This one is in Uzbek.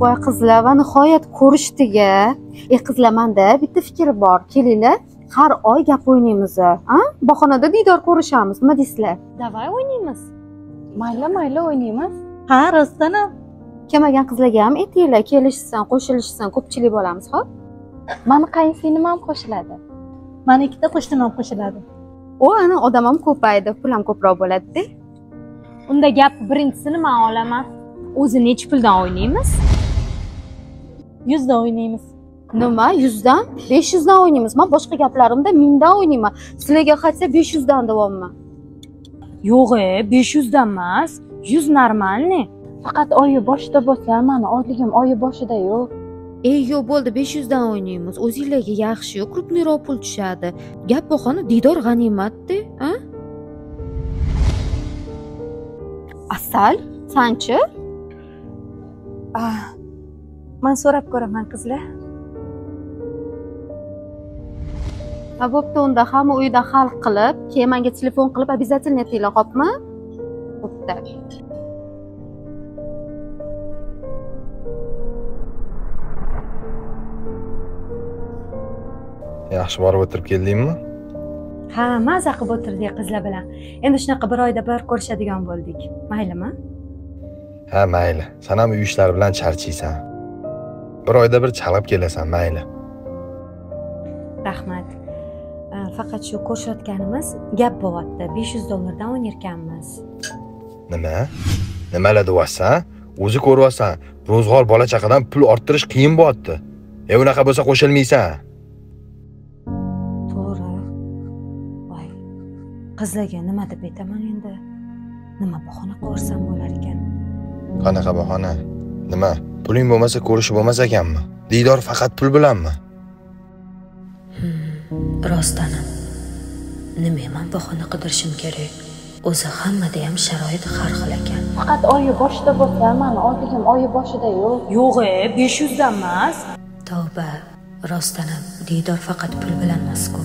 voy qizlar, va nihoyat ko'rishdiga. Qizlar, menda bitta fikr bor. Kelinglar, har oy gap o'ynaymiz, ha? Bahonada diydor ko'rishamiz. Nima deysizlar? Davay o'ynaymiz. Mayli o'ynaymiz. Ha, rostdanam. Kelmagan qizlarga ham aytinglar, kelishsin, qo'shilishsin, ko'pchilik bo'lamiz, xo'p? Mani qaynsinglim ham qo'shiladi. Mani ikkita qo'shnim ham qo'shiladi. Ana odam ham ko'paydi, pul ham ko'proq bo'ladi-da. Unda gap birinchisini men olaman. O'zi necha puldan o'ynaymiz? 100 dan o'ynaymiz. Nima? 100 dan? 500 dan o'ynaymiz. Men boshqa gaplarimda 1000 dan o'ynayman. Sizlarga qaytsa 500 dan deyapman. Yo'q, 500 dan emas, 100 normalniy. Faqat oyi boshida bo'lsa, meni oyligim oyi boshida yo'q. Yo'q bo'ldi, 500 dan o'ynaymiz. O'zingizlarga yaxshi-yu, krupniroq pul tushadi. Gap bahona diydor g'animat-da, ha? Asal, sanchi? Men so'rab ko'raman, qizlar. Bo'pti, unda hamma uyda hal qilib, keyin menga telefon qilib обязательно aytinglar, xo'pmi? Bo'pti. Yaxshi borib o'tirib keldingmi? Ha, maza qilib o'tirdik qizlar bilan. Endi shunaqa bir oyda bir ko'rishadigan bo'ldik. Maylimi? Ha, mayli. Sen ham uy ishlari bilan charchiysan. Bir oyda bir chalib kelasan, mayli. Rahmat. Faqat shu ko'rishayotganimiz gap bo'lyapti. $500 o'ynarkanmiz. Nima? Nimalar deyapsan? O'zi ko'ryapsan, ro'zg'or bola chaqadan pul orttirish qiyin bo'lyapti. Unaqa bo'lsa qo'shilmaysan. Qizlarga nima deb aytaman endi? Nima bahona qilsam bo'lar ekan? Qanaqa bahona? Nima? Puling bo'lmasa ko'rish bo'lmas ekanmi? Diydor faqat pul bilanmi? Rostdanam. Nima men bahona qidirishim kerak? O'zi hammada ham sharoit har xil ekan. Faqat oyi boshida bo'lsa, meni oyligim oyi boshida yo'q. Yo'q, 500 dan emas. Tavba, rostdanam, diydor faqat pul bilan emas-ku.